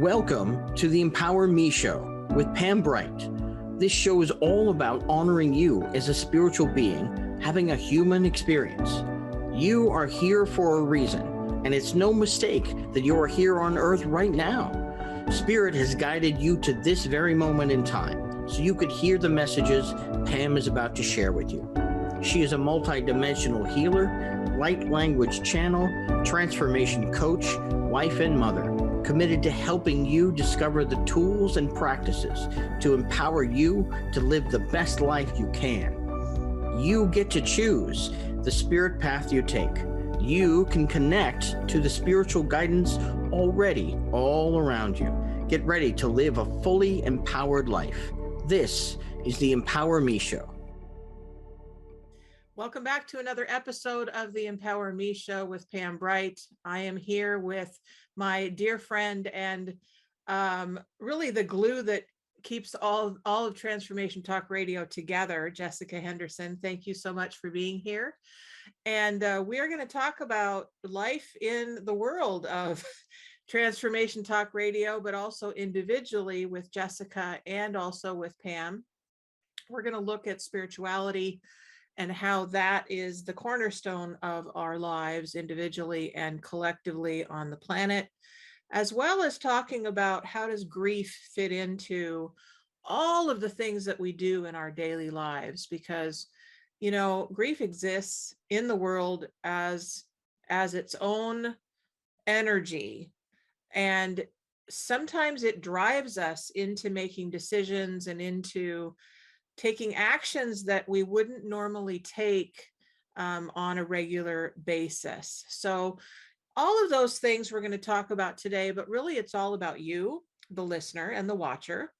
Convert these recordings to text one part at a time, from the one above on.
Welcome to the Empower Me Show with Pam Bright. This show is all about honoring you as a spiritual being, having a human experience. You are here for a reason, and it's no mistake that you are here on Earth right now. Spirit has guided you to this very moment in time, so you could hear the messages Pam is about to share with you. She is a multidimensional healer, light language channel, transformation coach, wife and mother, committed to helping you discover the tools and practices to empower you to live the best life you can. You get to choose the spirit path you take. You can connect to the spiritual guidance already all around you. Get ready to live a fully empowered life. This is the Empower Me Show. Welcome back to another episode of the Empower Me Show with Pam Bright. I am here with my dear friend and really the glue that keeps all of Transformation Talk Radio together, Jesica Henderson. Thank you so much for being here. And we are going to talk about life in the world of Transformation Talk Radio, but also individually with Jesica and also with Pam. We're going to look at spirituality and how that is the cornerstone of our lives individually and collectively on the planet, as well as talking about how does grief fit into all of the things that we do in our daily lives, because, you know, grief exists in the world as its own energy. And sometimes it drives us into making decisions and into taking actions that we wouldn't normally take on a regular basis. So all of those things we're going to talk about today, but really it's all about you, the listener and the watcher,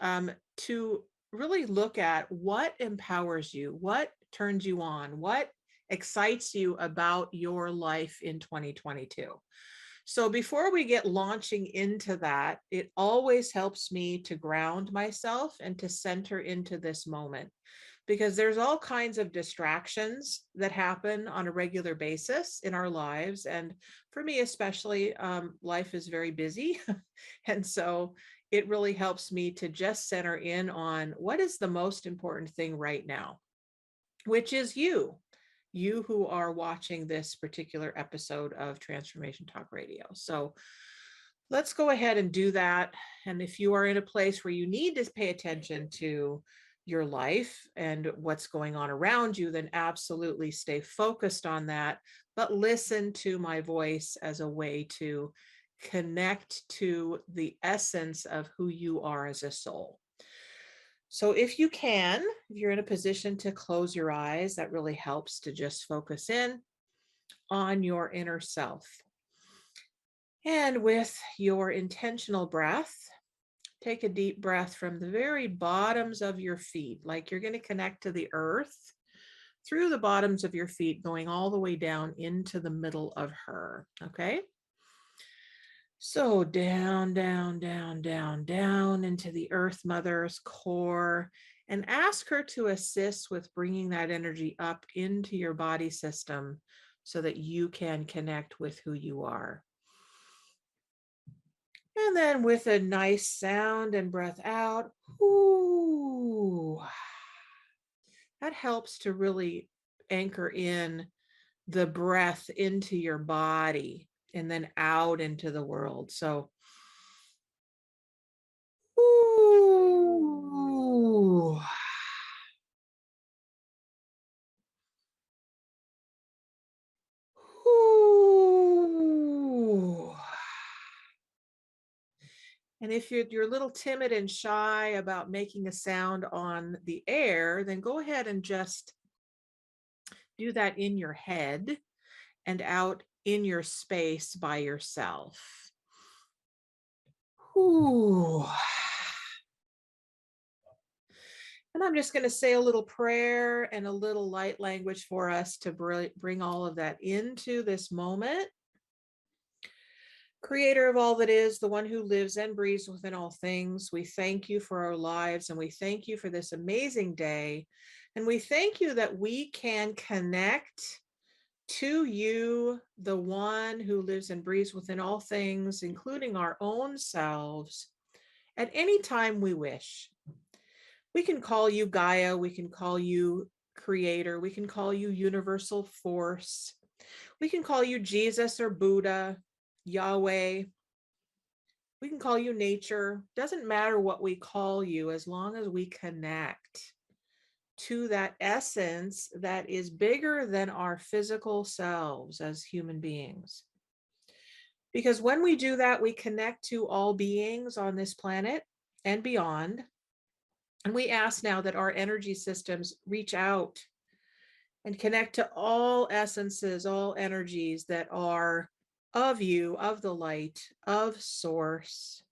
to really look at what empowers you, what turns you on, what excites you about your life in 2022. So before we get launching into that, it always helps me to ground myself and to center into this moment, because there's all kinds of distractions that happen on a regular basis in our lives. And for me, especially, life is very busy. And so it really helps me to just center in on what is the most important thing right now, which is you who are watching this particular episode of Transformation Talk Radio. So let's go ahead and do that. And if you are in a place where you need to pay attention to your life and what's going on around you, then absolutely stay focused on that, but listen to my voice as a way to connect to the essence of who you are as a soul. So if you can, if you're in a position to close your eyes, that really helps to just focus in on your inner self. And with your intentional breath, take a deep breath from the very bottoms of your feet, like you're going to connect to the earth through the bottoms of your feet, going all the way down into the middle of her. Okay. So down, down, down, down, down into the Earth Mother's core, and ask her to assist with bringing that energy up into your body system so that you can connect with who you are. And then with a nice sound and breath out, ooh, that helps to really anchor in the breath into your body and then out into the world. So, ooh. Ooh. And if you're a little timid and shy about making a sound on the air, then go ahead and just do that in your head and out in your space by yourself. Ooh. And I'm just going to say a little prayer and a little light language for us to bring all of that into this moment. Creator of all that is, the one who lives and breathes within all things, we thank you for our lives, and we thank you for this amazing day. And we thank you that we can connect to you, the one who lives and breathes within all things, including our own selves, at any time we wish. We can call you Gaia, we can call you Creator, we can call you Universal Force, we can call you Jesus or Buddha, Yahweh, we can call you nature. Doesn't matter what we call you as long as we connect to that essence that is bigger than our physical selves as human beings. Because when we do that, we connect to all beings on this planet and beyond. And we ask now that our energy systems reach out and connect to all essences, all energies that are of you, of the light, of source.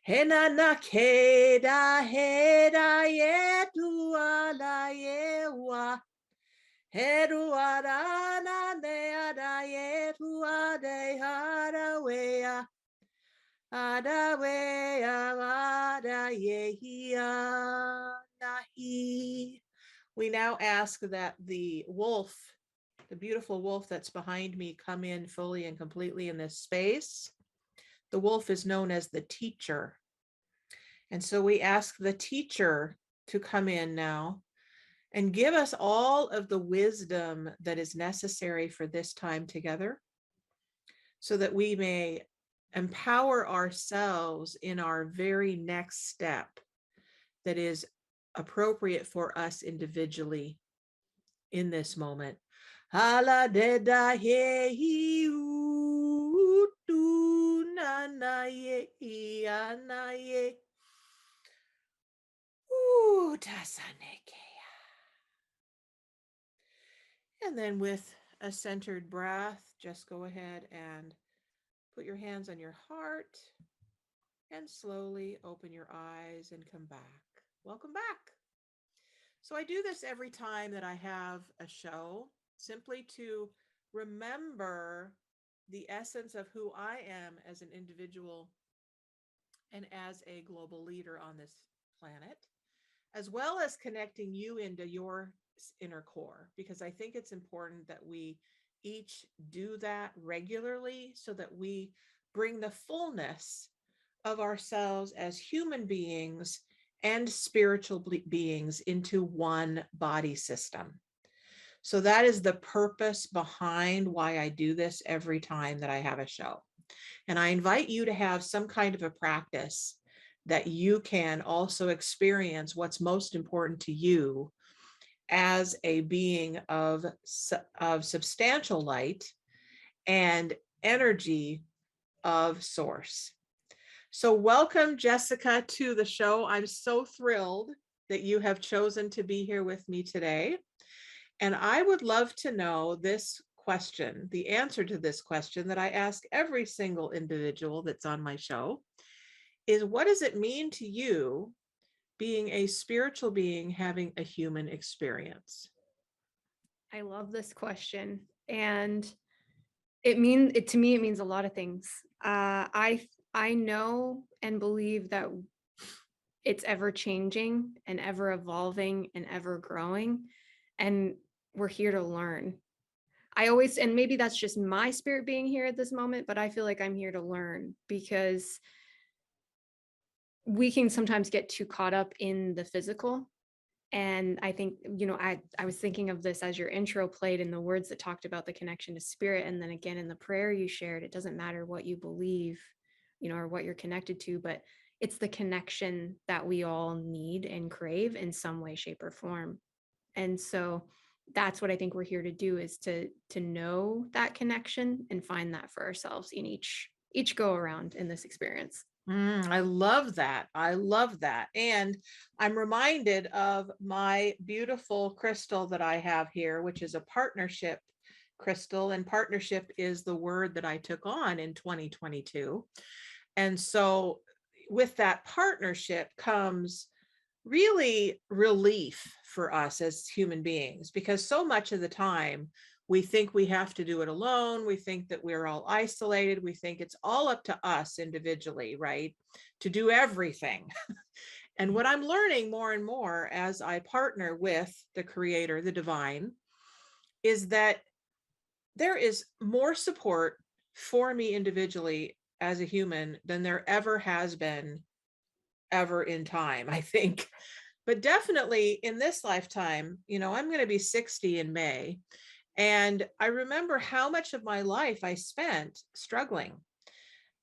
Henana keda heda yetua la yewa. Heruara na neada yetua de harawea. Adawea ada yehia nahi. We now ask that the wolf, the beautiful wolf that's behind me, come in fully and completely in this space. The wolf is known as the teacher. And so we ask the teacher to come in now and give us all of the wisdom that is necessary for this time together so that we may empower ourselves in our very next step that is appropriate for us individually in this moment. Hala deda he tu na na ye na ye tasaneke. And then with a centered breath, just go ahead and put your hands on your heart and slowly open your eyes and come back. Welcome back. So I do this every time that I have a show, simply to remember the essence of who I am as an individual and as a global leader on this planet, as well as connecting you into your inner core, because I think it's important that we each do that regularly so that we bring the fullness of ourselves as human beings and spiritual beings into one body system. So that is the purpose behind why I do this every time that I have a show. And I invite you to have some kind of a practice that you can also experience what's most important to you as a being of substantial light and energy of source. So welcome, Jesica, to the show. I'm so thrilled that you have chosen to be here with me today. And I would love to know this question, the answer to this question that I ask every single individual that's on my show is, what does it mean to you being a spiritual being having a human experience? I love this question. And to me, it means a lot of things. I know and believe that it's ever changing and ever evolving and ever growing. And we're here to learn. And maybe that's just my spirit being here at this moment, but I feel like I'm here to learn, because we can sometimes get too caught up in the physical. And I think, I was thinking of this as your intro played and the words that talked about the connection to spirit. And then again, in the prayer you shared, it doesn't matter what you believe, or what you're connected to, but it's the connection that we all need and crave in some way, shape, or form. And so that's what I think we're here to do, is to know that connection and find that for ourselves in each go around in this experience. I love that. I love that. And I'm reminded of my beautiful crystal that I have here, which is a partnership crystal. And partnership is the word that I took on in 2022. And so with that partnership comes really relief for us as human beings, because so much of the time we think we have to do it alone. We think that we're all isolated. We think it's all up to us individually, right, to do everything. And what I'm learning more and more as I partner with the creator, the divine, is that there is more support for me individually as a human than there ever has been ever in time, I think. But definitely in this lifetime, I'm going to be 60 in May. And I remember how much of my life I spent struggling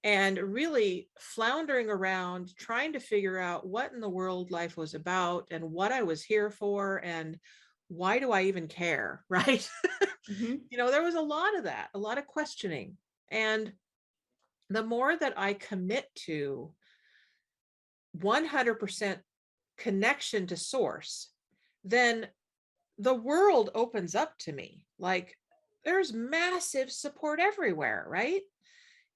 and really floundering around trying to figure out what in the world life was about and what I was here for and why do I even care, right? There was a lot of that, a lot of questioning. And the more that I commit to 100% connection to source, then the world opens up to me. Like there's massive support everywhere, right?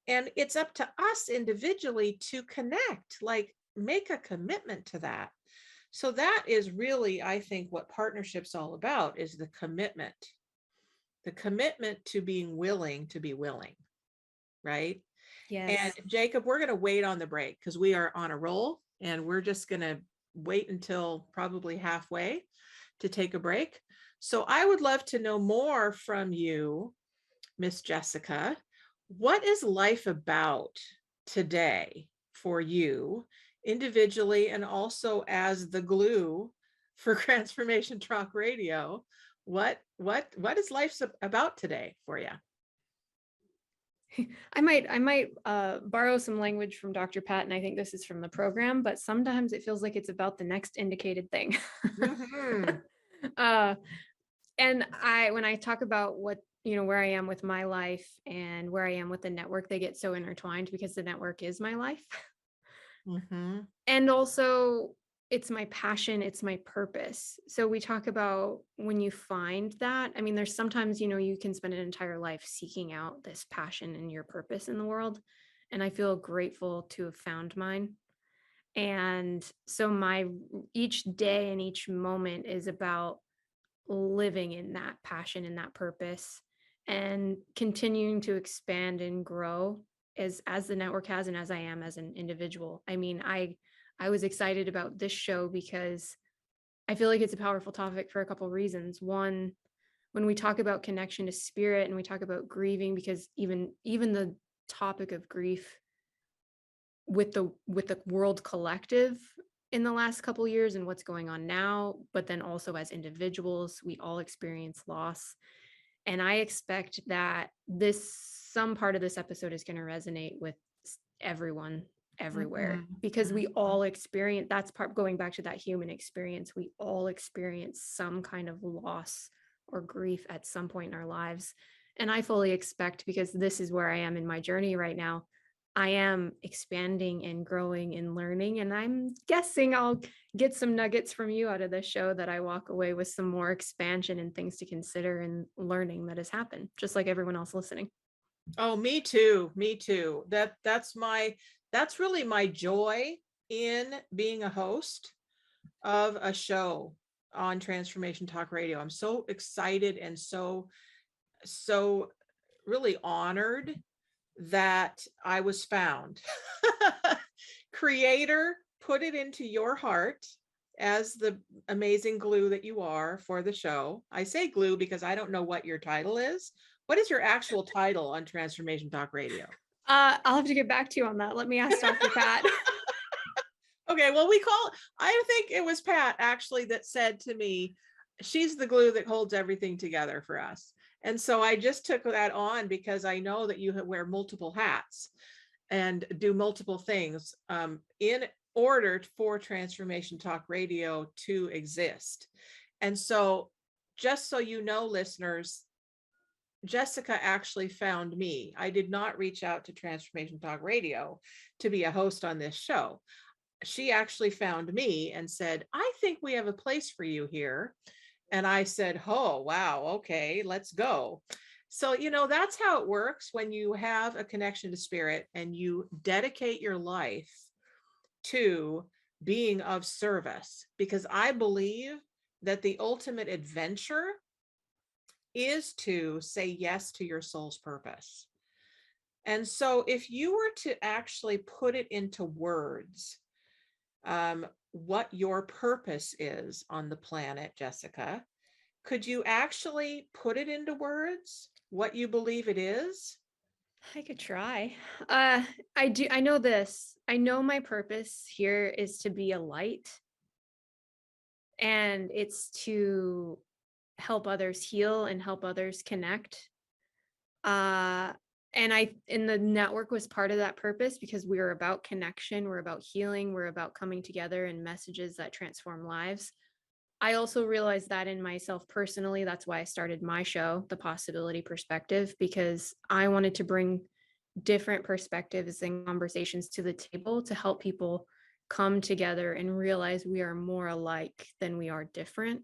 And it's up to us individually to connect, like make a commitment to that. So that is really, I think, what partnership's all about, is the commitment to being willing to be willing, right? Yes. And Jacob, we're going to wait on the break because we are on a roll and we're just going to wait until probably halfway to take a break. So I would love to know more from you, Miss Jesica. What is life about today for you individually and also as the glue for Transformation Talk Radio? What is life about today for you? I might borrow some language from Dr. Pat, and I think this is from the program, but sometimes it feels like it's about the next indicated thing. Mm-hmm. And when I talk about what, where I am with my life and where I am with the network, they get so intertwined because the network is my life. Mm-hmm. And also it's my passion, it's my purpose. So we talk about when you find that, I mean, there's sometimes, you can spend an entire life seeking out this passion and your purpose in the world. And I feel grateful to have found mine. And so each day and each moment is about living in that passion and that purpose and continuing to expand and grow as the network has and as I am as an individual. I mean, I was excited about this show because I feel like it's a powerful topic for a couple of reasons. One, when we talk about connection to spirit and we talk about grieving, because even the topic of grief with the world collective in the last couple of years and what's going on now, but then also as individuals, we all experience loss. And I expect that some part of this episode is going to resonate with everyone everywhere, Mm-hmm. because we all experience, that's part going back to that human experience. We all experience some kind of loss or grief at some point in our lives. And I fully expect, because this is where I am in my journey right now, I am expanding and growing and learning. And I'm guessing I'll get some nuggets from you out of this show that I walk away with some more expansion and things to consider and learning that has happened, just like everyone else listening. Oh, me too. Me too. That's really my joy in being a host of a show on Transformation Talk Radio. I'm so excited and so really honored that I was found. Creator put it into your heart as the amazing glue that you are for the show. I say glue because I don't know what your title is. What is your actual title on Transformation Talk Radio? I'll have to get back to you on that. Let me ask Dr. Pat. Okay, well, I think it was Pat actually that said to me, she's the glue that holds everything together for us. And so I just took that on because I know that you wear multiple hats and do multiple things in order for Transformation Talk Radio to exist. And so just so you know, listeners, Jesica actually found me. I did not reach out to Transformation Talk Radio to be a host on this show. She actually found me and said, I think we have a place for you here. And I said, oh, wow, okay, let's go. So, that's how it works when you have a connection to spirit and you dedicate your life to being of service, because I believe that the ultimate adventure is to say yes to your soul's purpose. And so if you were to actually put it into words, what your purpose is on the planet, Jesica, could you actually put it into words? what you believe it is? I could try. I know this. I know my purpose here is to be a light, and it's to help others heal and help others connect. Uh and the network was part of that purpose because we are about connection, we're about healing, we're about coming together and messages that transform lives. I also realized that in myself personally. That's why I started my show, The Possibility Perspective, because I wanted to bring different perspectives and conversations to the table to help people come together and realize we are more alike than we are different.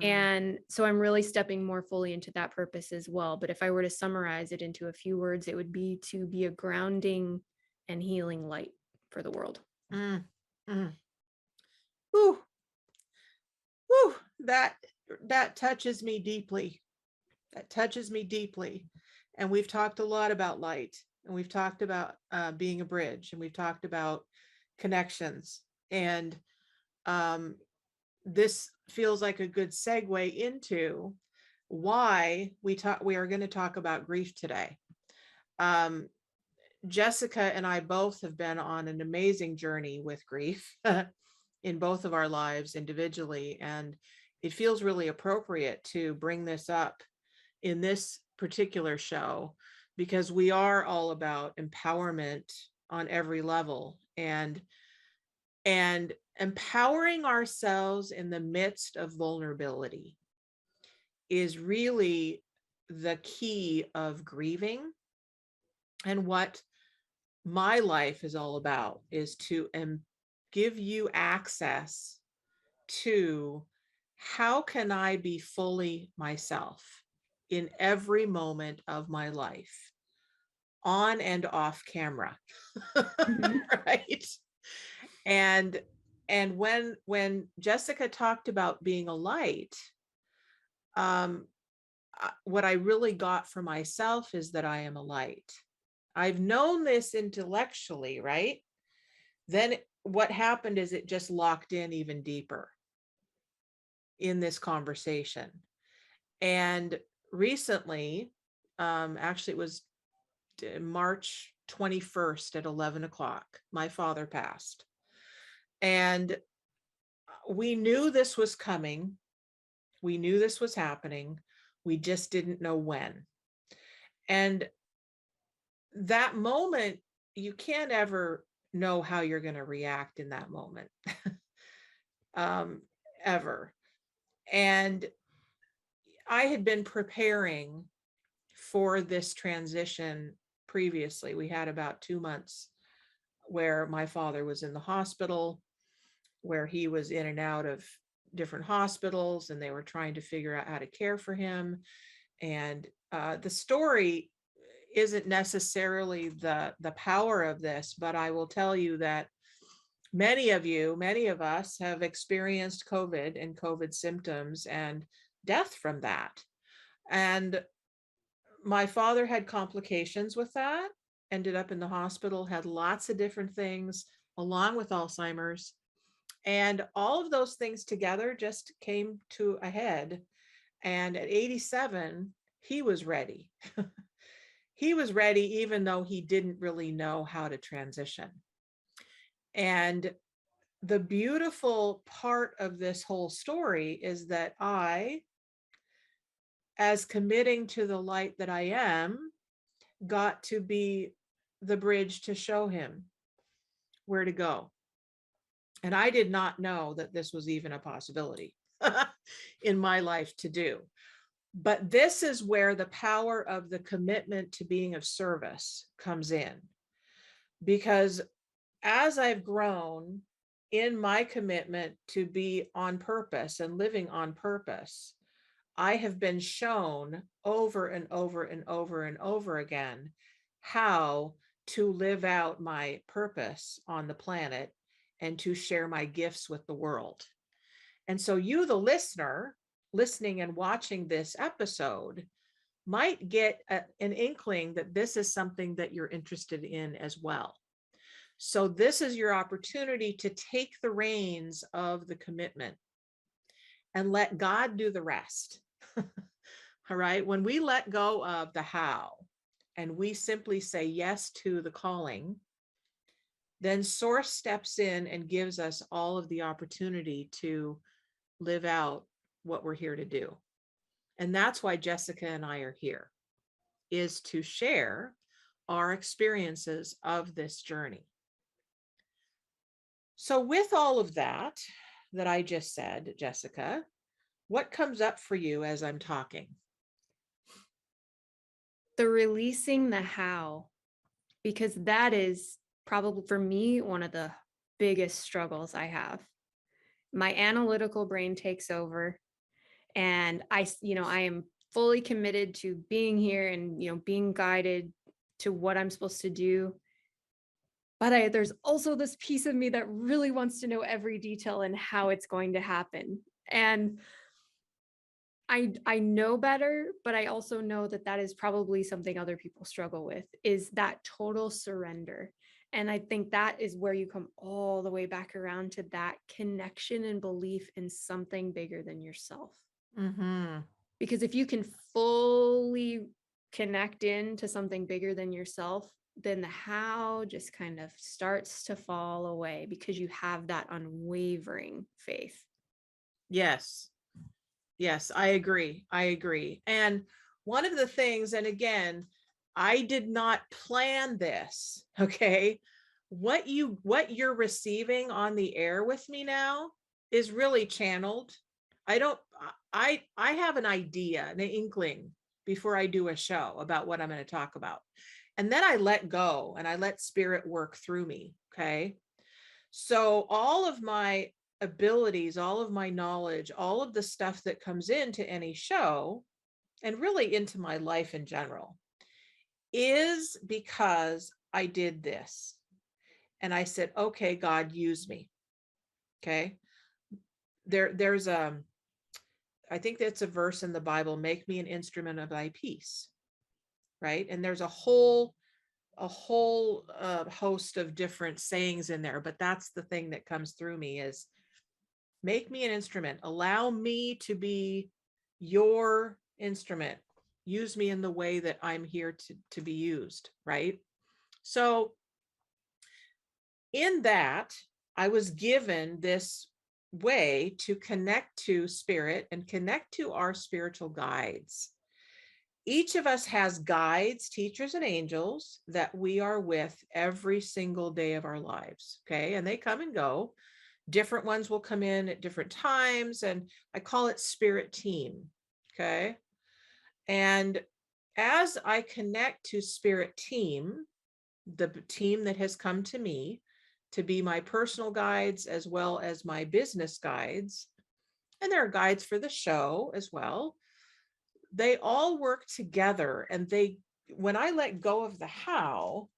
And so I'm really stepping more fully into that purpose as well. But if I were to summarize it into a few words, it would be to be a grounding and healing light for the world. Mm. Mm. Whew. Whew. That touches me deeply. That touches me deeply. And we've talked a lot about light, and we've talked about being a bridge, and we've talked about connections. And this feels like a good segue into why we are going to talk about grief today. Jesica and I both have been on an amazing journey with grief in both of our lives individually, and it feels really appropriate to bring this up in this particular show because we are all about empowerment on every level, and empowering ourselves in the midst of vulnerability is really the key of grieving. And what my life is all about is to give you access to how can I be fully myself in every moment of my life, on and off camera. Right. And when Jesica talked about being a light, what I really got for myself is that I am a light. I've known this intellectually, right? Then what happened is it just locked in even deeper in this conversation. And recently, actually it was March 21st at 11 o'clock, my father passed. And we knew this was coming. We knew this was happening. We just didn't know when. And that moment, you can't ever know how you're going to react in that moment, ever. And I had been preparing for this transition previously. We had about 2 months where my father was in the hospital, where he was in and out of different hospitals, and they were trying to figure out how to care for him. And the story isn't necessarily the power of this, but I will tell you that many of us have experienced COVID and COVID symptoms and death from that. And my father had complications with that, ended up in the hospital, had lots of different things along with Alzheimer's. And all of those things together just came to a head. And at 87, he was ready. He was ready, even though he didn't really know how to transition. And the beautiful part of this whole story is that I, as committing to the light that I am, got to be the bridge to show him where to go. And I did not know that this was even a possibility in my life to do. But this is where the power of the commitment to being of service comes in. Because as I've grown in my commitment to be on purpose and living on purpose, I have been shown over and over and over and over again how to live out my purpose on the planet and to share my gifts with the world. And so you, the listener, listening and watching this episode, might get an inkling that this is something that you're interested in as well. So this is your opportunity to take the reins of the commitment and let God do the rest. All right. When we let go of the how and we simply say yes to the calling, then source steps in and gives us all of the opportunity to live out what we're here to do. And that's why Jesica and I are here, is to share our experiences of this journey. So with all of that I just said, Jesica, what comes up for you as I'm talking? The releasing the how, because that is probably for me one of the biggest struggles I have. My analytical brain takes over, and I am fully committed to being here and, being guided to what I'm supposed to do. But there's also this piece of me that really wants to know every detail and how it's going to happen. And I know better, but I also know that is probably something other people struggle with, is that total surrender. And I think that is where you come all the way back around to that connection and belief in something bigger than yourself. Mm-hmm. Because if you can fully connect into something bigger than yourself, then the how just kind of starts to fall away because you have that unwavering faith. Yes. Yes, I agree. I agree. And one of the things, and again, I did not plan this, okay? What you're receiving on the air with me now is really channeled. I have an idea, an inkling before I do a show about what I'm going to talk about. And then I let go and I let spirit work through me, okay? So all of my abilities, all of my knowledge, all of the stuff that comes into any show and really into my life in general is because I did this. And I said, okay, God, use me. Okay. There's I think that's a verse in the Bible, make me an instrument of thy peace. Right. And there's a whole host of different sayings in there, but that's the thing that comes through me is make me an instrument. Allow me to be your instrument. Use me in the way that I'm here to be used, right? So in that, I was given this way to connect to spirit and connect to our spiritual guides. Each of us has guides, teachers, and angels that we are with every single day of our lives, okay? And they come and go. Different ones will come in at different times, and I call it spirit team, okay? And as I connect to spirit team, the team that has come to me to be my personal guides as well as my business guides, and there are guides for the show as well, they all work together. And when I let go of the how,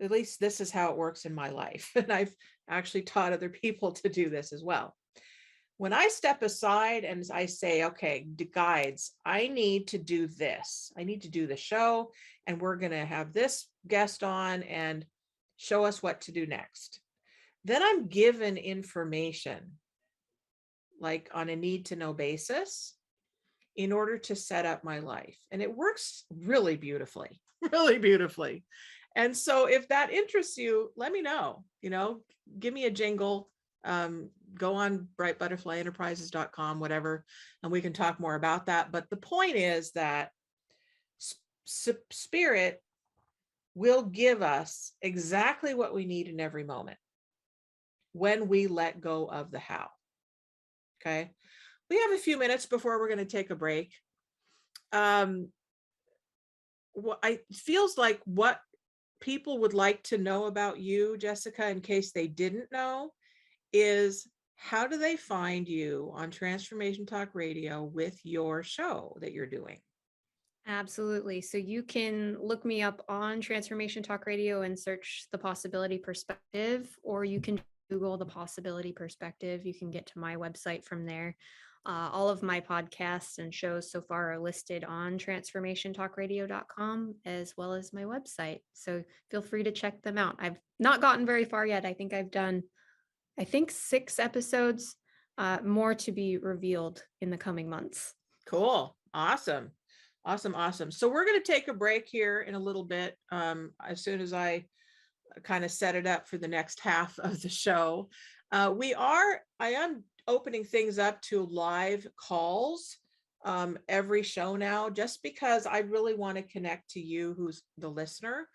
at least this is how it works in my life. And I've actually taught other people to do this as well. When I step aside and I say, okay, guides, I need to do this. I need to do the show, and we're going to have this guest on and show us what to do next. Then I'm given information, like on a need to know basis, in order to set up my life. And it works really beautifully, really beautifully. And so if that interests you, let me know, give me a jingle, go on brightbutterflyenterprises.com, whatever, and we can talk more about that. But the point is that spirit will give us exactly what we need in every moment when we let go of the how. Okay. We have a few minutes before we're going to take a break. It feels like what people would like to know about you, Jesica, in case they didn't know, is how do they find you on Transformation Talk Radio with your show that you're doing? Absolutely. So you can look me up on Transformation Talk Radio and search The Possibility Perspective, or you can Google The Possibility Perspective. You can get to my website from there. All of my podcasts and shows so far are listed on transformationtalkradio.com as well as my website. So feel free to check them out. I've not gotten very far yet. I think I've done, 6 episodes, more to be revealed in the coming months. Cool. Awesome. Awesome. Awesome. So we're going to take a break here in a little bit. As soon as I kind of set it up for the next half of the show. I am opening things up to live calls every show now, just because I really want to connect to you, who's the listener.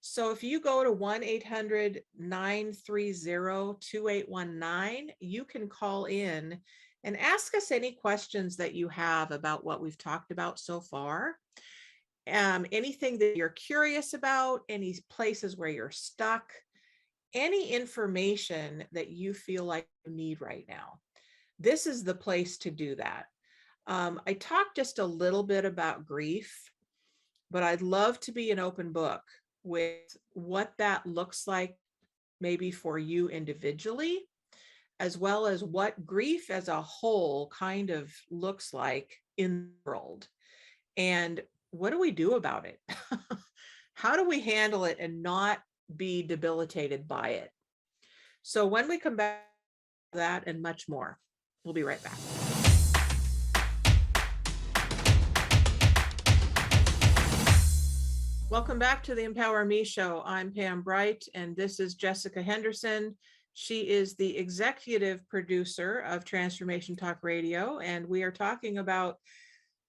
So if you go to 1-800-930-2819, you can call in and ask us any questions that you have about what we've talked about so far. Anything that you're curious about, any places where you're stuck, any information that you feel like you need right now. This is the place to do that. I talked just a little bit about grief, but I'd love to be an open book with what that looks like, maybe for you individually, as well as what grief as a whole kind of looks like in the world. And what do we do about it? How do we handle it and not be debilitated by it? So when we come back to that and much more, we'll be right back. Welcome back to the Empower Me Show. I'm Pam Bright, and this is Jesica Henderson. She is the executive producer of Transformation Talk Radio, and we are talking about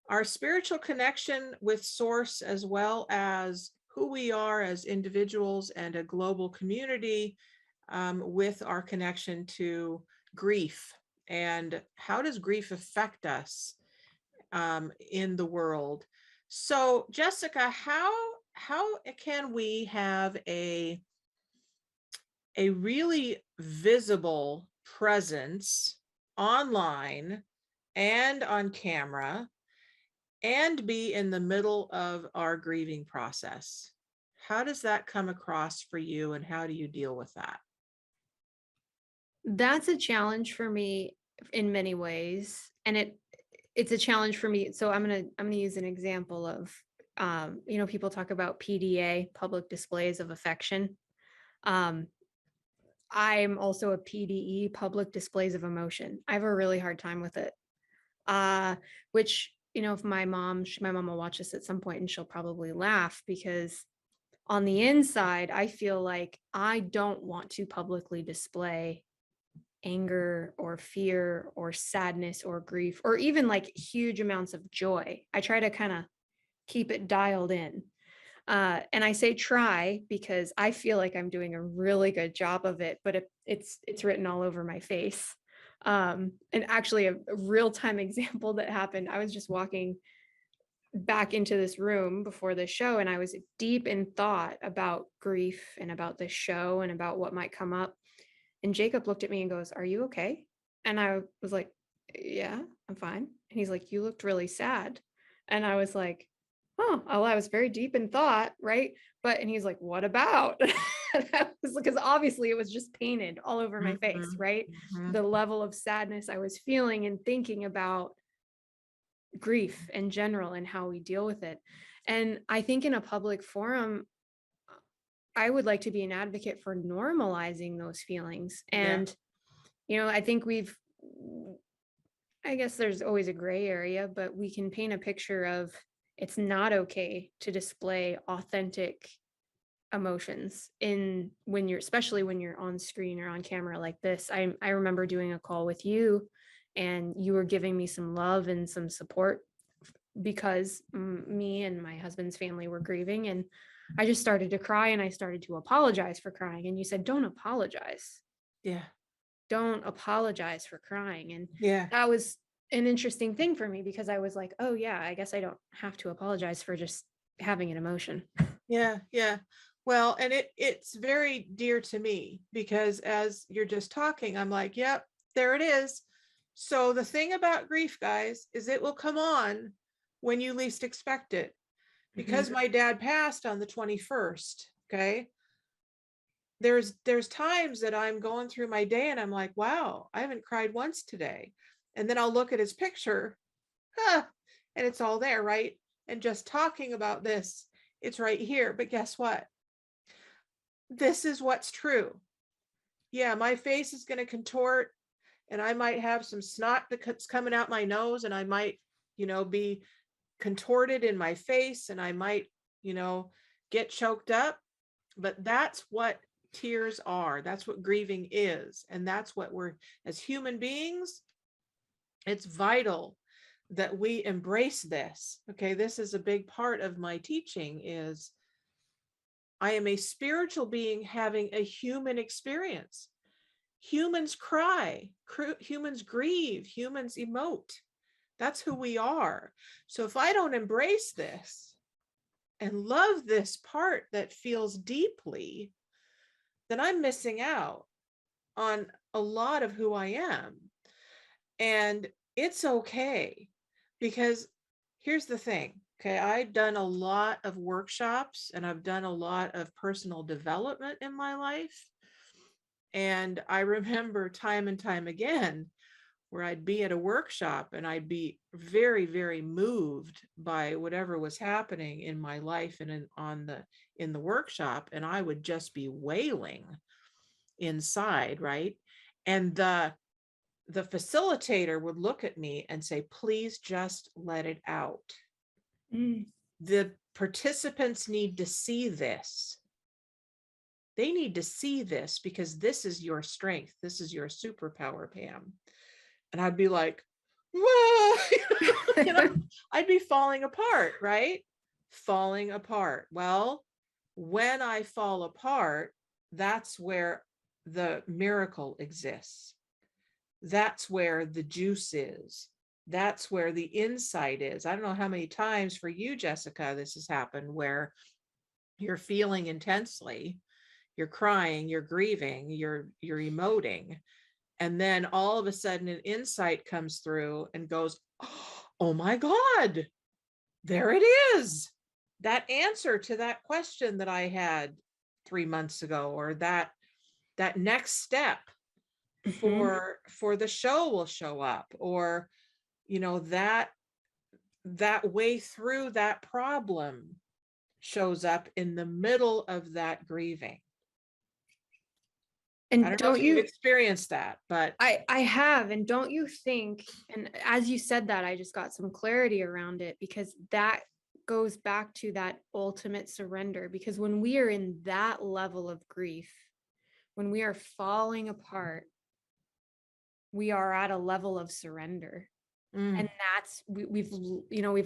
our spiritual connection with Source, as well as who we are as individuals and a global community, with our connection to grief, and how does grief affect us in the world. So Jesica, how can we have a really visible presence online and on camera and be in the middle of our grieving process? How does that come across for you, and how do you deal with that? That's a challenge for me in many ways, and it's a challenge for me. So I'm gonna use an example of people talk about PDA, public displays of affection. I'm also a PDE, public displays of emotion. I have a really hard time with it. Which, if my mom will watch this at some point, and she'll probably laugh, because on the inside, I feel like I don't want to publicly display anger or fear or sadness or grief, or even like huge amounts of joy. I try to kind of keep it dialed in. And I say try because I feel like I'm doing a really good job of it, but it's written all over my face. And actually a real-time example that happened, I was just walking back into this room before the show, and I was deep in thought about grief and about this show and about what might come up. And Jacob looked at me and goes, "Are you okay?" And I was like, "Yeah, I'm fine." And he's like, "You looked really sad." And I was like, "Oh, well, I was very deep in thought, right?" And he's like, "What about?" Because obviously it was just painted all over my face, right? Mm-hmm. The level of sadness I was feeling and thinking about grief in general and how we deal with it. And I think in a public forum, I would like to be an advocate for normalizing those feelings. And, I think I guess there's always a gray area, but we can paint a picture of it's not okay to display authentic emotions especially when you're on screen or on camera like this. I remember doing a call with you, and you were giving me some love and some support because me and my husband's family were grieving, and I just started to cry, and I started to apologize for crying. And you said, "Don't apologize." Yeah. Don't apologize for crying. And Yeah. that was an interesting thing for me, because I was like, oh yeah, I guess I don't have to apologize for just having an emotion. Yeah. Yeah. Well, and it's very dear to me, because as you're just talking, I'm like, yep, there it is. So the thing about grief, guys, is it will come on when you least expect it. Because my dad passed on the 21st. Okay. There's times that I'm going through my day and I'm like, wow, I haven't cried once today. And then I'll look at his picture, and it's all there, right? And just talking about this, it's right here. But guess what? This is what's true. Yeah, my face is going to contort, and I might have some snot that's coming out my nose, and I might, be contorted in my face and I might, get choked up. But that's what tears are. That's what grieving is. And that's what we're, as human beings, it's vital that we embrace this. Okay. This is a big part of my teaching is I am a spiritual being having a human experience. Humans cry, humans grieve, humans emote. That's who we are. So if I don't embrace this and love this part that feels deeply, then I'm missing out on a lot of who I am. And it's okay, because here's the thing. Okay. I've done a lot of workshops and I've done a lot of personal development in my life. And I remember time and time again where I'd be at a workshop and I'd be very, very moved by whatever was happening in my life and in the workshop, and I would just be wailing inside, right? And the facilitator would look at me and say, please just let it out. The participants need to see this. They need to see this because this is your strength. This is your superpower, Pam. And I'd be like, whoa, I'd be falling apart, right? Falling apart. Well, when I fall apart, that's where the miracle exists. That's where the juice is. That's where the insight is. I don't know how many times for you, Jesica, this has happened where you're feeling intensely, you're crying, you're grieving, you're emoting. And then all of a sudden an insight comes through and goes, oh my God, there it is. That answer to that question that I had 3 months ago, or that next step for the show will show up, or, that way through that problem shows up in the middle of that grieving. And I don't know if you've experienced that, but I have. And don't you think, and as you said that, I just got some clarity around it, because that goes back to that ultimate surrender. Because when we are in that level of grief, when we are falling apart, we are at a level of surrender. And that's, we've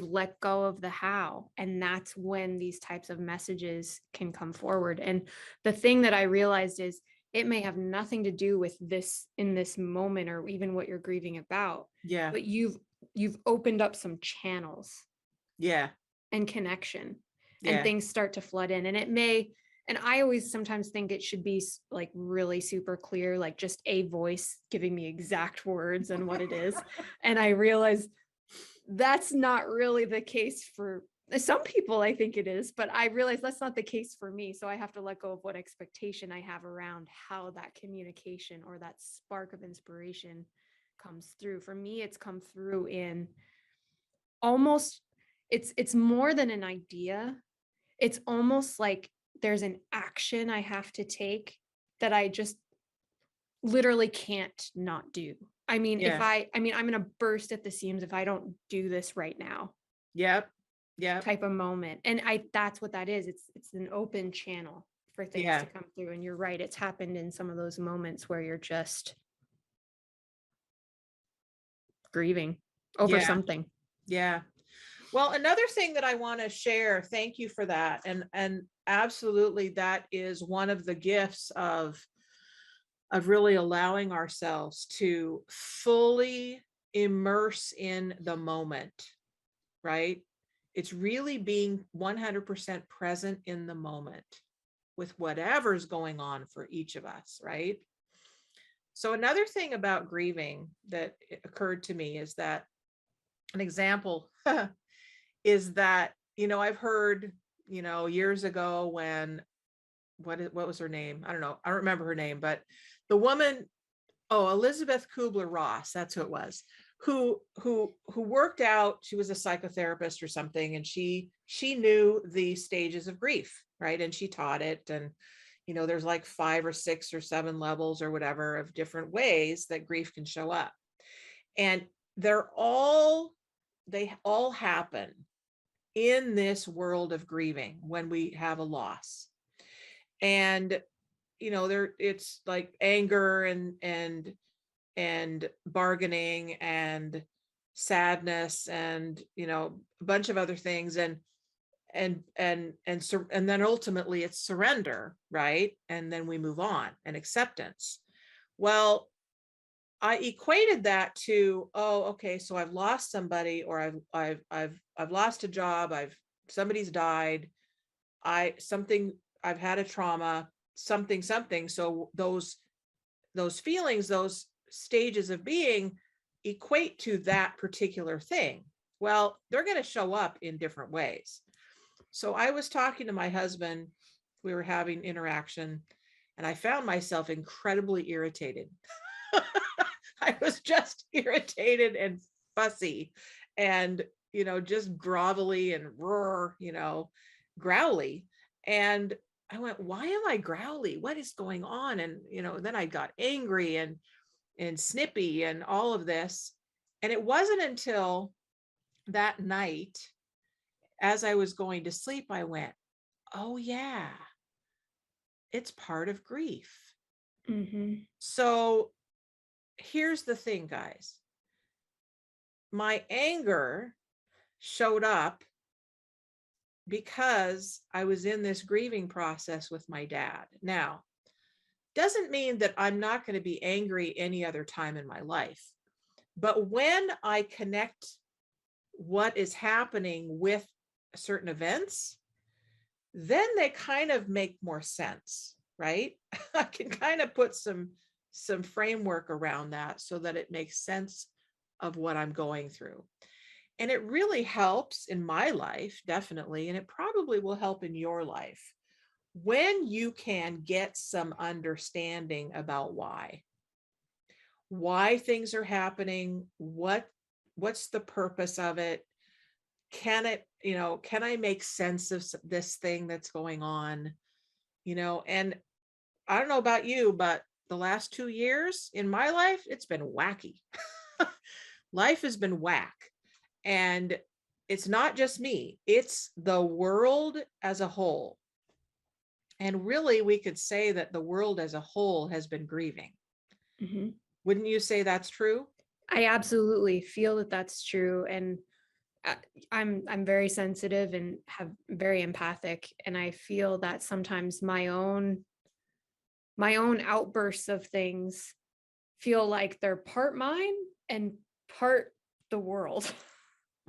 let go of the how. And that's when these types of messages can come forward. And the thing that I realized is, it may have nothing to do with this in this moment, or even what you're grieving about. Yeah. But you've opened up some channels. Yeah. And connection. Yeah. And things start to flood in. And it may, and I always sometimes think it should be like really super clear, like just a voice giving me exact words and what it is. And I realize that's not really the case for some people. I think it is, but I realize that's not the case for me. So I have to let go of what expectation I have around how that communication or that spark of inspiration comes through. For me, it's come through in almost, it's more than an idea. It's almost like there's an action I have to take that I just literally can't not do. I mean, I'm going to burst at the seams if I don't do this right now. Yep. Yeah. Type of moment. And that's what that is. It's an open channel for things to come through. And you're right. It's happened in some of those moments where you're just grieving over something. Yeah. Well, another thing that I want to share, thank you for that. And absolutely, that is one of the gifts of really allowing ourselves to fully immerse in the moment, right? It's really being 100% present in the moment with whatever's going on for each of us, right? So another thing about grieving that occurred to me is that an example is that, I've heard, years ago when, what was her name? I don't know. I don't remember her name, but the woman, Elizabeth Kubler-Ross, that's who it was, who worked out, she was a psychotherapist or something, and she knew the stages of grief, right? And she taught it. And, there's like 5 or 6 or 7 levels or whatever of different ways that grief can show up. And they all happen in this world of grieving when we have a loss. And, it's like anger and bargaining and sadness and, a bunch of other things. And then ultimately it's surrender, right? And then we move on, and acceptance. Well, I equated that to, oh, okay, so I've lost somebody, or I've lost a job, somebody's died, I've had a trauma, something. So those feelings, those stages of being equate to that particular thing. Well, they're going to show up in different ways. So I was talking to my husband, we were having interaction, and I found myself incredibly irritated. I was just irritated and fussy and, just grovelly and growly. And I went, why am I growly? What is going on? And, then I got angry and snippy and all of this. And it wasn't until that night, as I was going to sleep, I went, oh yeah, it's part of grief. Mm-hmm. So here's the thing, guys. My anger showed up because I was in this grieving process with my dad. Now, doesn't mean that I'm not going to be angry any other time in my life. But when I connect what is happening with certain events, then they kind of make more sense, right? I can kind of put some framework around that so that it makes sense of what I'm going through. And it really helps in my life, definitely, and it probably will help in your life when you can get some understanding about why things are happening, what's the purpose of it. Can I make sense of this thing that's going on? And I don't know about you, but the last 2 years in my life, it's been wacky. Life has been whack. And it's not just me, it's the world as a whole. And really, we could say that the world as a whole has been grieving. Mm-hmm. Wouldn't you say that's true? I absolutely feel that that's true. And I'm very sensitive and have very empathic. And I feel that sometimes my own outbursts of things feel like they're part mine and part the world.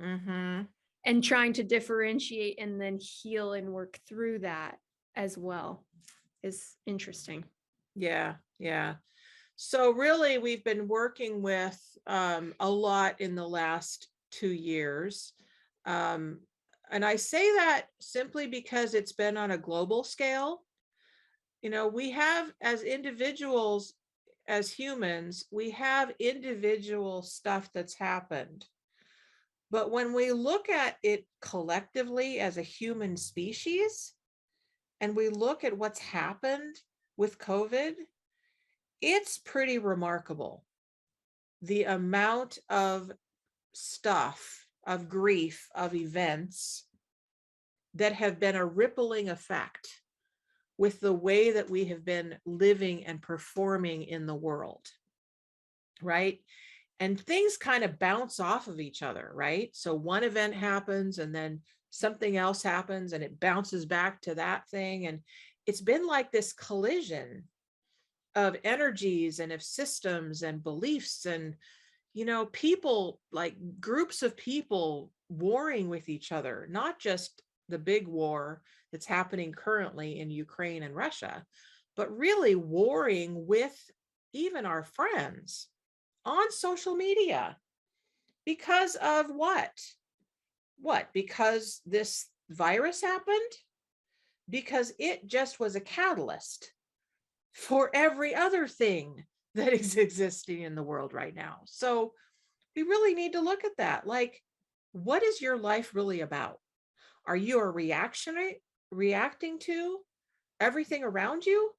Mm-hmm. And trying to differentiate and then heal and work through that as well is interesting. Yeah. So really, we've been working with a lot in the last 2 years. And I say that simply because it's been on a global scale. We have, as individuals, as humans, we have individual stuff that's happened. But when we look at it collectively as a human species, and we look at what's happened with COVID, it's pretty remarkable. The amount of stuff, of grief, of events that have been a rippling effect with the way that we have been living and performing in the world, right? And things kind of bounce off of each other, right? So one event happens and then something else happens and it bounces back to that thing. And it's been like this collision of energies and of systems and beliefs and, people, like groups of people warring with each other, not just the big war that's happening currently in Ukraine and Russia, but really warring with even our friends on social media because of what? Because this virus happened? Because it just was a catalyst for every other thing that is existing in the world right now. So we really need to look at that. Like, what is your life really about? Are you reacting to everything around you?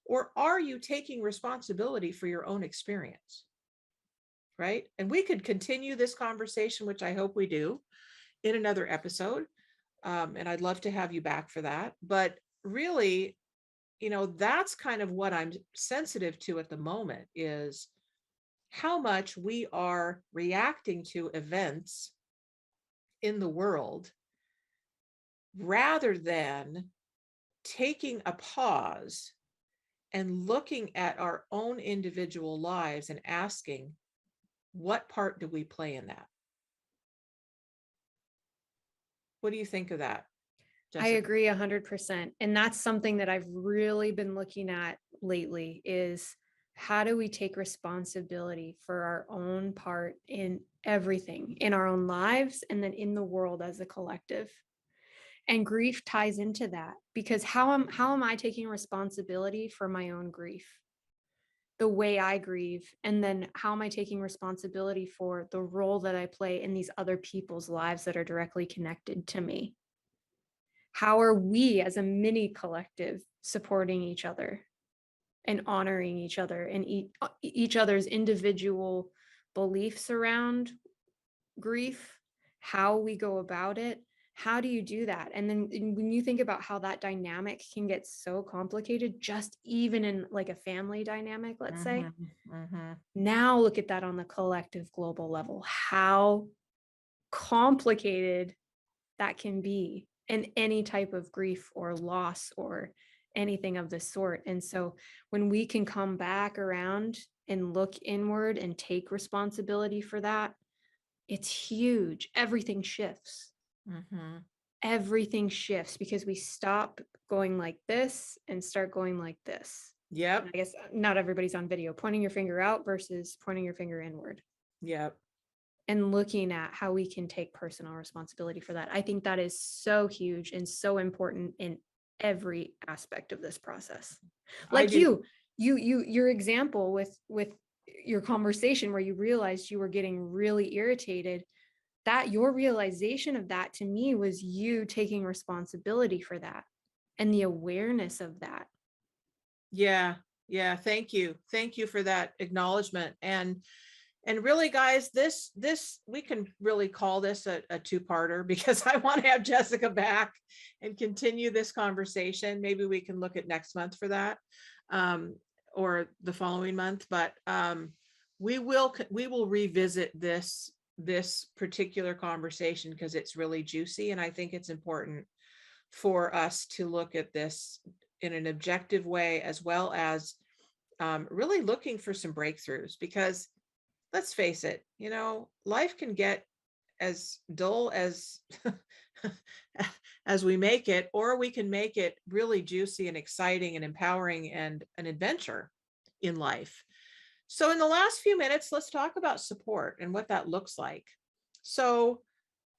Or are you taking responsibility for your own experience? Right? And we could continue this conversation, which I hope we do in another episode. And I'd love to have you back for that. But really, that's kind of what I'm sensitive to at the moment, is how much we are reacting to events in the world rather than taking a pause and looking at our own individual lives and asking, what part do we play in that? What do you think of that, I Jessica? agree 100%. And that's something that I've really been looking at lately is how do we take responsibility for our own part in everything, in our own lives, and then in the world as a collective? And grief ties into that, because how am I taking responsibility for my own grief, the way I grieve, and then how am I taking responsibility for the role that I play in these other people's lives that are directly connected to me? How are we as a mini collective supporting each other and honoring each other and each other's individual beliefs around grief, how we go about it? How do you do that? And then when you think about how that dynamic can get so complicated, just even in like a family dynamic, let's say, now look at that on the collective global level, how complicated that can be in any type of grief or loss or anything of the sort. And so when we can come back around and look inward and take responsibility for that, it's huge. Everything shifts. Everything shifts because we stop going like this and start going like this. Yep. And I guess not everybody's on video, pointing your finger out versus pointing your finger inward. Yep. And looking at how we can take personal responsibility for that. I think that is so huge and so important in every aspect of this process. Like your example with your conversation where you realized you were getting really irritated, that your realization of that to me was you taking responsibility for that and the awareness of that. Yeah. Thank you for that acknowledgement. And really, guys, this we can really call this a two-parter, because I want to have Jessica back and continue this conversation. Maybe we can look at next month for that, or the following month. But we will revisit this particular conversation because it's really juicy, and I think it's important for us to look at this in an objective way, as well as really looking for some breakthroughs, because let's face it, life can get as dull as as we make it, or we can make it really juicy and exciting and empowering and an adventure in life. So in the last few minutes, let's talk about support and what that looks like. So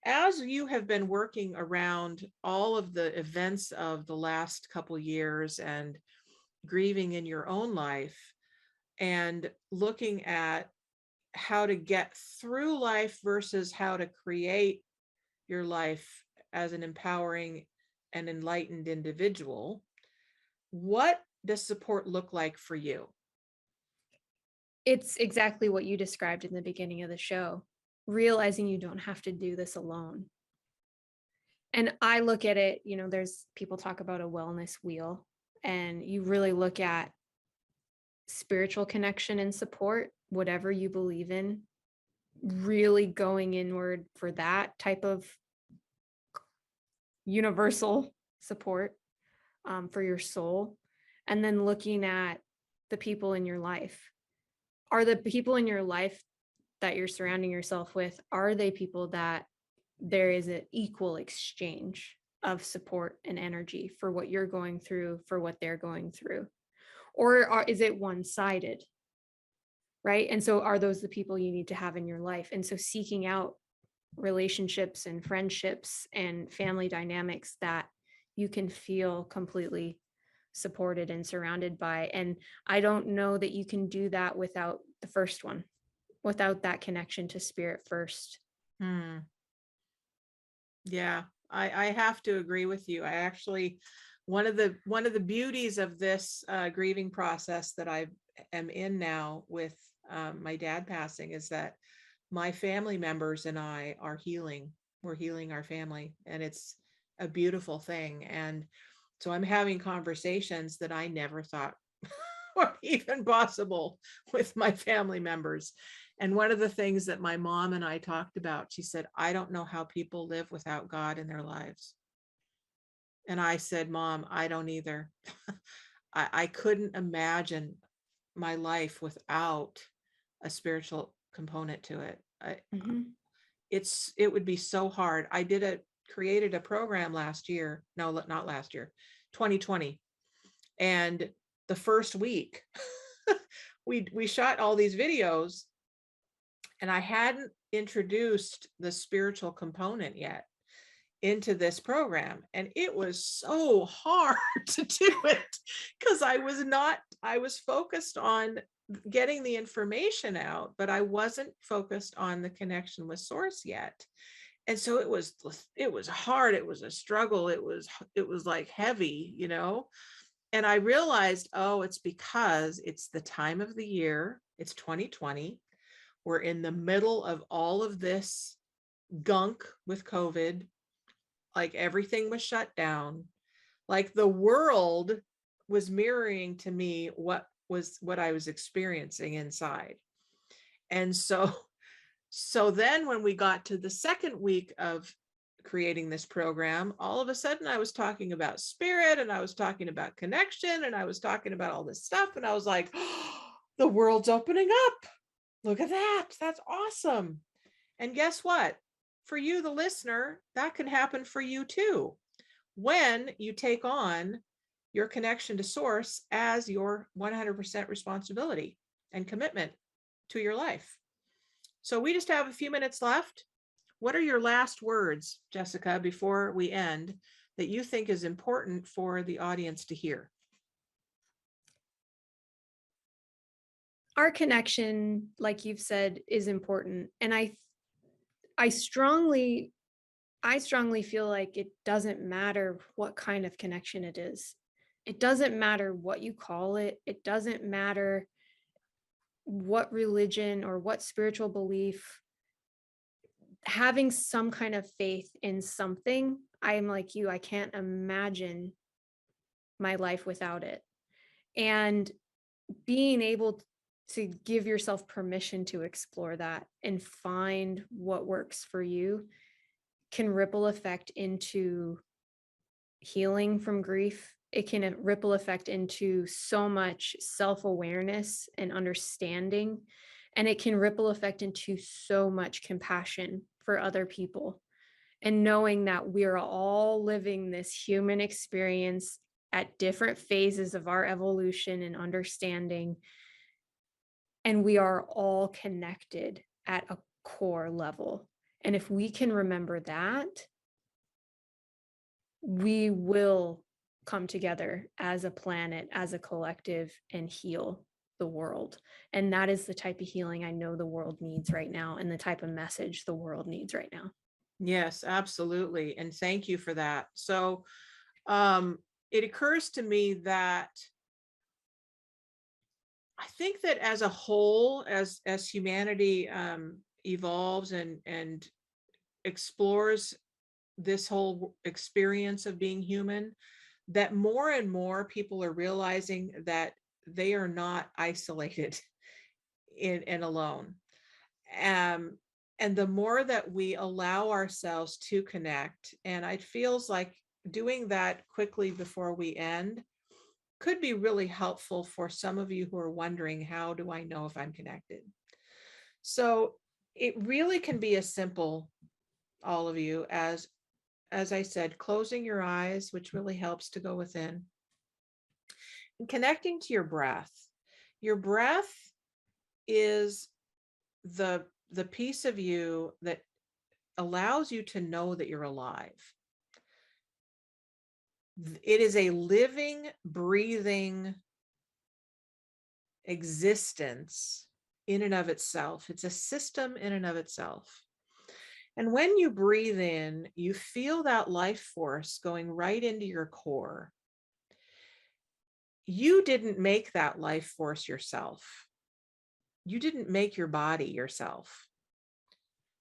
as you have been working around all of the events of the last couple years and grieving in your own life and looking at how to get through life versus how to create your life as an empowering and enlightened individual, what does support look like for you? It's exactly what you described in the beginning of the show, realizing you don't have to do this alone. And I look at it, there's people talk about a wellness wheel, and you really look at spiritual connection and support, whatever you believe in, really going inward for that type of universal support for your soul. And then looking at the people in your life. Are the people in your life that you're surrounding yourself with, are they people that there is an equal exchange of support and energy for what you're going through, for what they're going through? Or is it one-sided? Right? And so are those the people you need to have in your life? And so seeking out relationships and friendships and family dynamics that you can feel completely supported and surrounded by. And I don't know that you can do that without the first one, without that connection to spirit first. Yeah, I have to agree with you. I actually, one of the beauties of this grieving process that I am in now with my dad passing is that my family members and I are healing. We're healing our family, and it's a beautiful thing. And so I'm having conversations that I never thought were even possible with my family members. And one of the things that my mom and I talked about, she said, I don't know how people live without God in their lives. And I said, Mom, I don't either. I couldn't imagine my life without a spiritual component to it. Mhm. It would be so hard. Created a program last year. No, not last year, 2020. And the first week, we shot all these videos, and I hadn't introduced the spiritual component yet into this program. And it was so hard to do it because I was focused on getting the information out, but I wasn't focused on the connection with source yet. And so it was hard. It was a struggle. It was like heavy, you know? And I realized, oh, it's because it's the time of the year. It's 2020. We're in the middle of all of this gunk with COVID. Like everything was shut down. Like the world was mirroring to me what I was experiencing inside. And so then when we got to the second week of creating this program, all of a sudden I was talking about spirit, and I was talking about connection, and I was talking about all this stuff. And I was like, oh, the world's opening up. Look at that. That's awesome. And guess what? For you, the listener, that can happen for you too, when you take on your connection to source as your 100% responsibility and commitment to your life. So we just have a few minutes left. What are your last words, Jesica, before we end, that you think is important for the audience to hear? Our connection, like you've said, is important. And I strongly feel like it doesn't matter what kind of connection it is. It doesn't matter what you call it. It doesn't matter what religion or what spiritual belief. Having some kind of faith in something, I'm like you, I can't imagine my life without it. And being able to give yourself permission to explore that and find what works for you can ripple effect into healing from grief. It can ripple effect into so much self-awareness and understanding, and it can ripple effect into so much compassion for other people, and knowing that we're all living this human experience at different phases of our evolution and understanding, and we are all connected at a core level. And if we can remember that, we will come together as a planet, as a collective, and heal the world. And that is the type of healing I know the world needs right now, and the type of message the world needs right now. Yes, absolutely. And thank you for that. So it occurs to me that I think that as a whole, as humanity evolves and explores this whole experience of being human, that more and more people are realizing that they are not isolated and alone. And the more that we allow ourselves to connect, and it feels like doing that quickly before we end could be really helpful for some of you who are wondering, how do I know if I'm connected? So it really can be as simple, all of you, as I said, closing your eyes, which really helps to go within, and connecting to your breath. Your breath is the piece of you that allows you to know that you're alive. It is a living, breathing existence in and of itself. It's a system in and of itself. And when you breathe in, you feel that life force going right into your core. You didn't make that life force yourself. You didn't make your body yourself.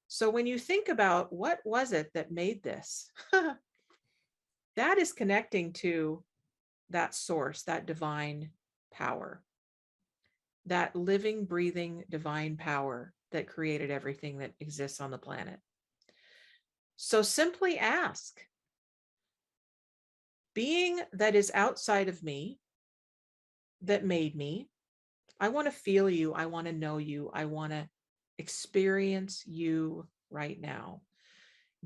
So when you think about what was it that made this, That is connecting to that source, that divine power, that living, breathing divine power that created everything that exists on the planet. So simply ask, being that is outside of me, that made me, I want to feel you. I want to know you. I want to experience you right now.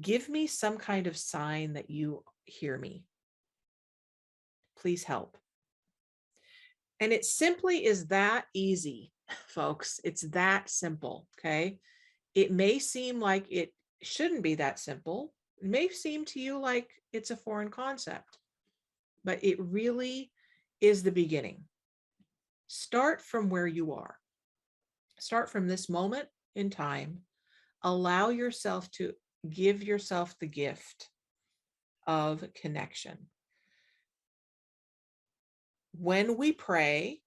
Give me some kind of sign that you hear me. Please help. And it simply is that easy, folks. It's that simple. Okay. It may seem like it shouldn't be that simple. It may seem to you like it's a foreign concept, but it really is the beginning. Start from where you are. Start from this moment in time. Allow yourself to give yourself the gift of connection. When we pray,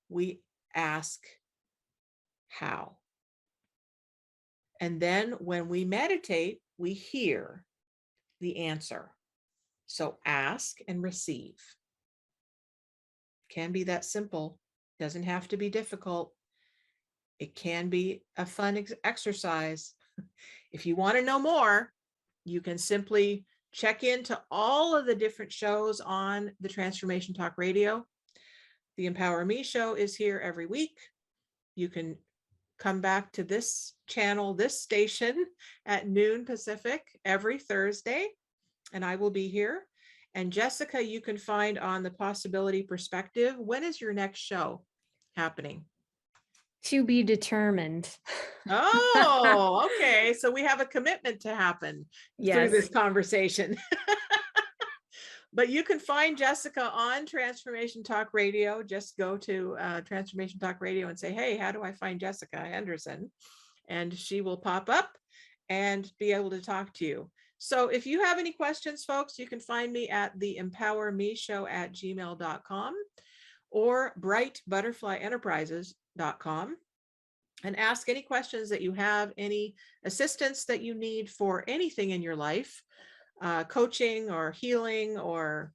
we ask how. And then when we meditate, we hear the answer. So ask and receive. Can be that simple. Doesn't have to be difficult. It can be a fun exercise. If you want to know more, you can simply check into all of the different shows on the Transformation Talk Radio. The Empower Me show is here every week. You can come back to this channel, this station at noon Pacific every Thursday, and I will be here. And Jesica, you can find on the Possibility Perspective. When is your next show happening? To be determined. Oh, okay. So we have a commitment to happen through this conversation. But you can find Jesica on Transformation Talk Radio. Just go to Transformation Talk Radio and say, hey, how do I find Jesica Henderson? And she will pop up and be able to talk to you. So if you have any questions, folks, you can find me at the empowermeshow@gmail.com or brightbutterflyenterprises.com and ask any questions that you have, any assistance that you need for anything in your life, coaching or healing or,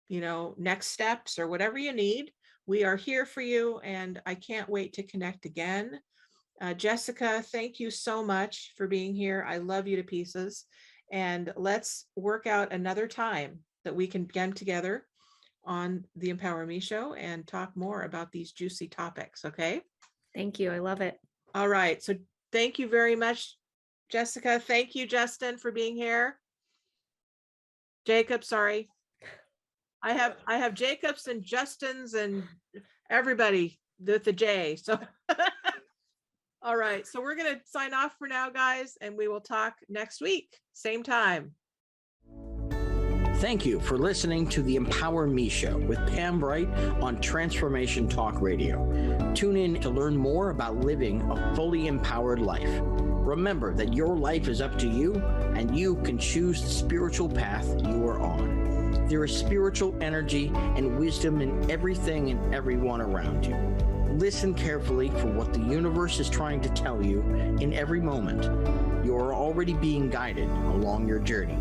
next steps or whatever you need. We are here for you, and I can't wait to connect again. Jesica, thank you so much for being here. I love you to pieces. And let's work out another time that we can get together on the Empower Me show and talk more about these juicy topics. Okay. Thank you. I love it. All right. So thank you very much, Jesica. Thank you, Justin, for being here. Jacob, sorry. I have Jacobs and Justins and everybody with the J. So all right. So we're going to sign off for now, guys, and we will talk next week, same time. Thank you for listening to the Empower Me Show with Pam Bright on Transformation Talk Radio. Tune in to learn more about living a fully empowered life. Remember that your life is up to you, and you can choose the spiritual path you are on. There is spiritual energy and wisdom in everything and everyone around you. Listen carefully for what the universe is trying to tell you in every moment. You are already being guided along your journey.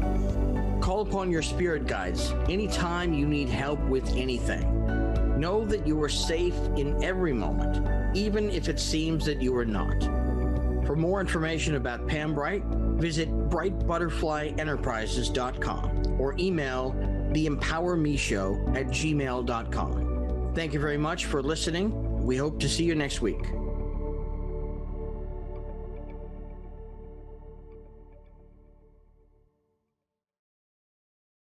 Call upon your spirit guides anytime you need help with anything. Know that you are safe in every moment, even if it seems that you are not. For more information about Pam Bright, visit brightbutterflyenterprises.com or email theempowermeshow@gmail.com. Thank you very much for listening. We hope to see you next week.